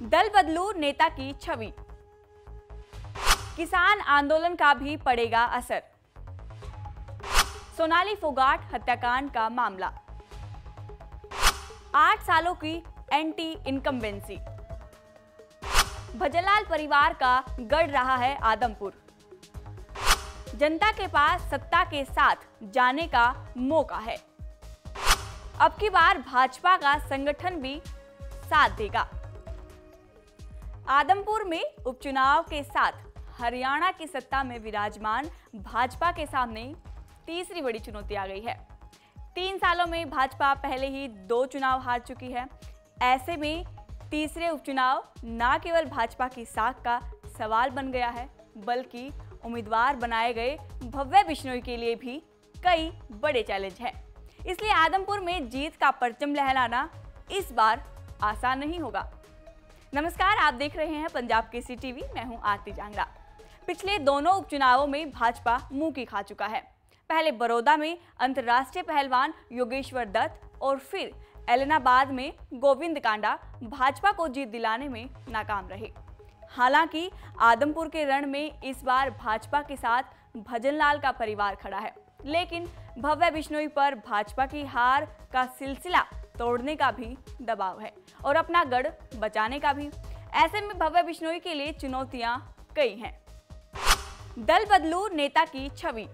दल बदलू नेता की छवि, किसान आंदोलन का भी पड़ेगा असर। सोनाली फोगाट हत्याकांड का मामला, 8 सालों की एंटी इनकम्बेंसी, भजनलाल परिवार का गढ़ रहा है आदमपुर, जनता के पास सत्ता के साथ जाने का मौका है। अब की बार भाजपा का संगठन भी साथ देगा। आदमपुर में उपचुनाव के साथ हरियाणा की सत्ता में विराजमान भाजपा के सामने तीसरी बड़ी चुनौती आ गई है। 3 सालों में भाजपा पहले ही 2 चुनाव हार चुकी है। ऐसे में तीसरे उपचुनाव न केवल भाजपा की साख का सवाल बन गया है, बल्कि उम्मीदवार बनाए गए भव्य बिश्नोई के लिए भी कई बड़े चैलेंज हैं। इसलिए आदमपुर में जीत का परचम लहराना इस बार आसान नहीं होगा। नमस्कार, आप देख रहे हैं पंजाब केसरी टीवी। मैं हूं आरती जांगड़ा। पिछले दोनों उपचुनावों में भाजपा मुंह की खा चुका है। पहले बड़ौदा में अंतर्राष्ट्रीय पहलवान योगेश्वर दत्त और फिर एलनाबाद में गोविंद कांडा भाजपा को जीत दिलाने में नाकाम रहे। हालांकि आदमपुर के रण में इस बार भाजपा के साथ भजनलाल का परिवार खड़ा है, लेकिन भव्य बिश्नोई पर भाजपा की हार का सिलसिला तोड़ने का भी दबाव है और अपना गढ़ बचाने का भी। ऐसे में भव्य बिश्नोई के लिए चुनौतियां कई हैं। दल बदलू नेता की छवि,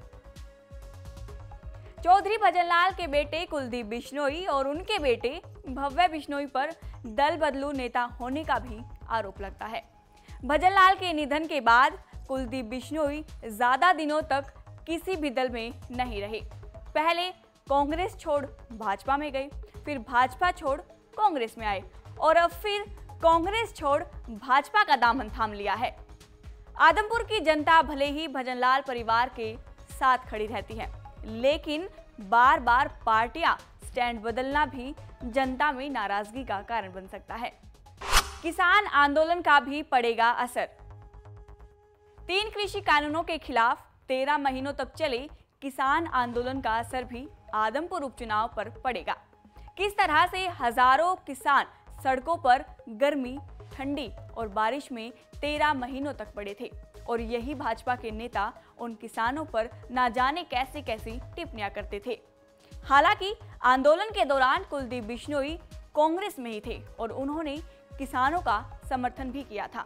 चौधरी भजनलाल के बेटे कुलदीप बिश्नोई और उनके बेटे भव्य बिश्नोई पर दल बदलू नेता होने का भी आरोप लगता है। भजनलाल के निधन के बाद कुलदीप बिश्नोई ज्यादा दिनों तक किसी भी दल में नहीं रहे। पहले कांग्रेस छोड़ भाजपा में गए, फिर भाजपा छोड़ कांग्रेस में आए और अब फिर कांग्रेस छोड़ भाजपा का दामन थाम लिया है। आदमपुर की जनता भले ही भजनलाल परिवार के साथ खड़ी रहती है, लेकिन बार बार पार्टियां स्टैंड बदलना भी जनता में नाराजगी का कारण बन सकता है। किसान आंदोलन का भी पड़ेगा असर। 3 कृषि कानूनों के खिलाफ 13 महीनों तक चले किसान आंदोलन का असर भी आदमपुर उपचुनाव पर पड़ेगा। किस तरह से हजारों किसान सड़कों पर गर्मी, ठंडी और बारिश में 13 महीनों तक पड़े थे और यही भाजपा के नेता उन किसानों पर ना जाने कैसी कैसी टिप्पणियां करते थे। हालांकि आंदोलन के दौरान कुलदीप बिश्नोई कांग्रेस में ही थे और उन्होंने किसानों का समर्थन भी किया था,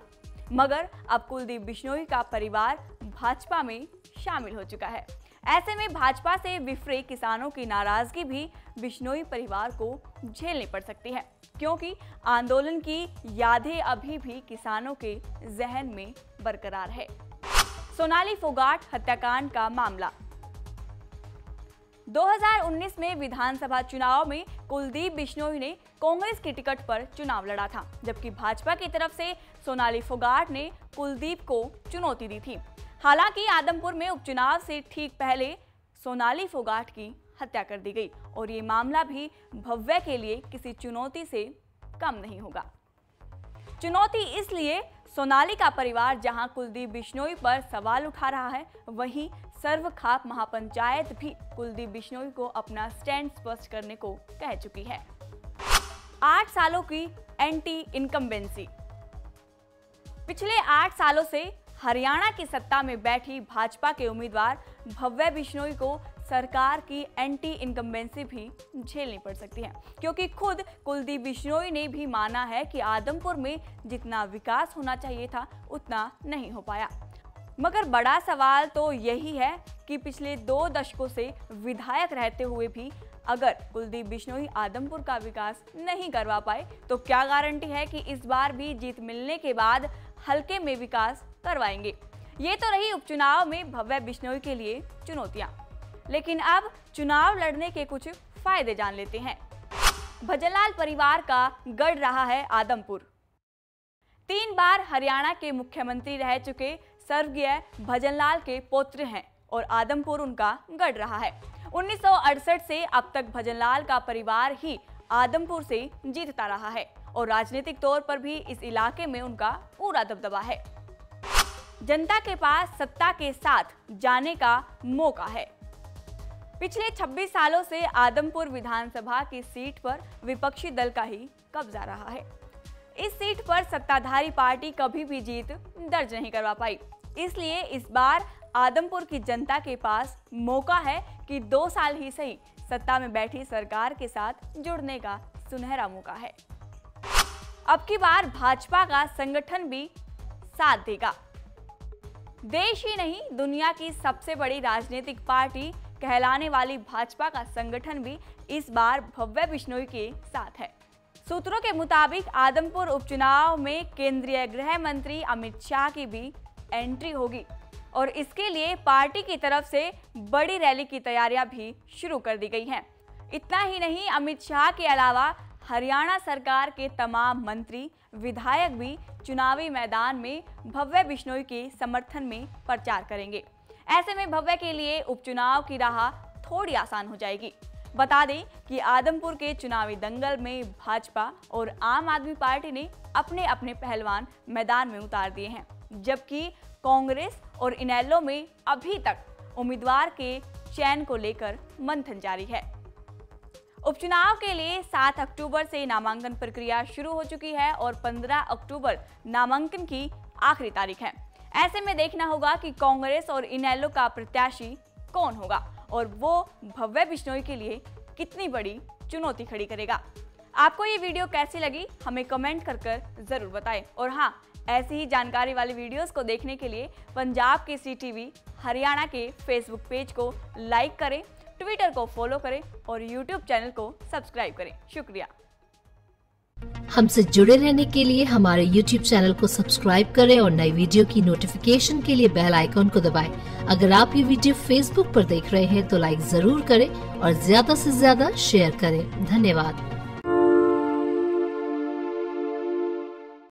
मगर अब कुलदीप बिश्नोई का परिवार भाजपा में शामिल हो चुका है। ऐसे में भाजपा से विफरे किसानों की नाराजगी भी बिश्नोई परिवार को झेलनी पड़ सकती है, क्योंकि आंदोलन की यादें अभी भी किसानों के जहन में बरकरार है। सोनाली फोगाट हत्याकांड का मामला, 2019 में विधानसभा चुनाव में कुलदीप बिश्नोई ने कांग्रेस की टिकट पर चुनाव लड़ा था, जबकि भाजपा की तरफ से सोनाली फोगाट ने कुलदीप को चुनौती दी थी। हालांकि आदमपुर में उपचुनाव से ठीक पहले सोनाली फोगाट की हत्या कर दी गई और ये मामला भी भव्य के लिए किसी चुनौती से कम नहीं होगा। चुनौती इसलिए सोनाली का परिवार जहां कुलदीप बिश्नोई पर सवाल उठा रहा है, वहीं सर्वखाप महापंचायत भी कुलदीप बिश्नोई को अपना स्टैंड स्पष्ट करने को कह चुकी है। 8 सालों की एंटी इनकम्बेंसी, पिछले 8 सालों से हरियाणा की सत्ता में बैठी भाजपा के उम्मीदवार भव्य बिश्नोई को सरकार की एंटी इनकम्बेंसी भी झेलनी पड़ सकती है, क्योंकि खुद कुलदीप बिश्नोई ने भी माना है कि आदमपुर में जितना विकास होना चाहिए था उतना नहीं हो पाया। मगर बड़ा सवाल तो यही है कि पिछले 2 दशकों से विधायक रहते हुए भी अगर कुलदीप बिश्नोई आदमपुर का विकास नहीं करवा पाए, तो क्या गारंटी है कि इस बार भी जीत मिलने के बाद हल्के में विकास करवाएंगे। ये तो रही उपचुनाव में भव्य बिश्नोई के लिए चुनौतियां, लेकिन अब चुनाव लड़ने के कुछ फायदे जान लेते हैं। भजनलाल परिवार का गढ़ रहा है आदमपुर। 3 बार हरियाणा के मुख्यमंत्री रह चुके स्वर्गीय भजनलाल के पौत्र हैं और आदमपुर उनका गढ़ रहा है। 1968 से अब तक भजनलाल का परिवार ही आदमपुर से जीतता रहा है और राजनीतिक तौर पर भी इस इलाके में उनका पूरा दबदबा है। जनता के पास सत्ता के साथ जाने का मौका है। पिछले 26 सालों से आदमपुर विधानसभा की सीट पर विपक्षी दल का ही कब्जा रहा है। इस सीट पर सत्ताधारी पार्टी कभी भी जीत दर्ज नहीं करवा पाई। इसलिए इस बार आदमपुर की जनता के पास मौका है कि 2 साल ही सही सत्ता में बैठी सरकार के साथ जुड़ने का सुनहरा मौका है। अब की बार भाजपा का संगठन भी साथ देगा। देश ही नहीं, दुनिया की सबसे बड़ी राजनीतिक पार्टी कहलाने वाली भाजपा का संगठन भी इस बार भव्य बिश्नोई के साथ है। सूत्रों के मुताबिक आदमपुर उपचुनाव में केंद्रीय गृह मंत्री अमित शाह की भी एंट्री होगी और इसके लिए पार्टी की तरफ से बड़ी रैली की तैयारियां भी शुरू कर दी गई हैं। इतना ही नहीं, अमित शाह के अलावा हरियाणा सरकार के तमाम मंत्री विधायक भी चुनावी मैदान में भव्य बिश्नोई के समर्थन में प्रचार करेंगे। ऐसे में भव्य के लिए उपचुनाव की राह थोड़ी आसान हो जाएगी। बता दें कि आदमपुर के चुनावी दंगल में भाजपा और आम आदमी पार्टी ने अपने अपने पहलवान मैदान में उतार दिए हैं, जबकि कांग्रेस और इनेलो में अभी तक उम्मीदवार के चयन को लेकर मंथन जारी है। उपचुनाव के लिए 7 अक्टूबर से नामांकन प्रक्रिया शुरू हो चुकी है और 15 अक्टूबर नामांकन की आखिरी तारीख है। ऐसे में देखना होगा कि कांग्रेस और इनेलो का प्रत्याशी कौन होगा और वो भव्य बिश्नोई के लिए कितनी बड़ी चुनौती खड़ी करेगा। आपको ये वीडियो कैसी लगी हमें कमेंट कर जरूर बताएं। और हाँ, ऐसी ही जानकारी वाली वीडियोस को देखने के लिए पंजाब केसरी टीवी हरियाणा के फेसबुक पेज को लाइक करें, ट्विटर को फॉलो करें और यूट्यूब चैनल को सब्सक्राइब करें। शुक्रिया। हमसे जुड़े रहने के लिए हमारे YouTube चैनल को सब्सक्राइब करें और नई वीडियो की नोटिफिकेशन के लिए बेल आइकॉन को दबाएं। अगर आप ये वीडियो Facebook पर देख रहे हैं तो लाइक जरूर करें और ज्यादा से ज्यादा शेयर करें। धन्यवाद।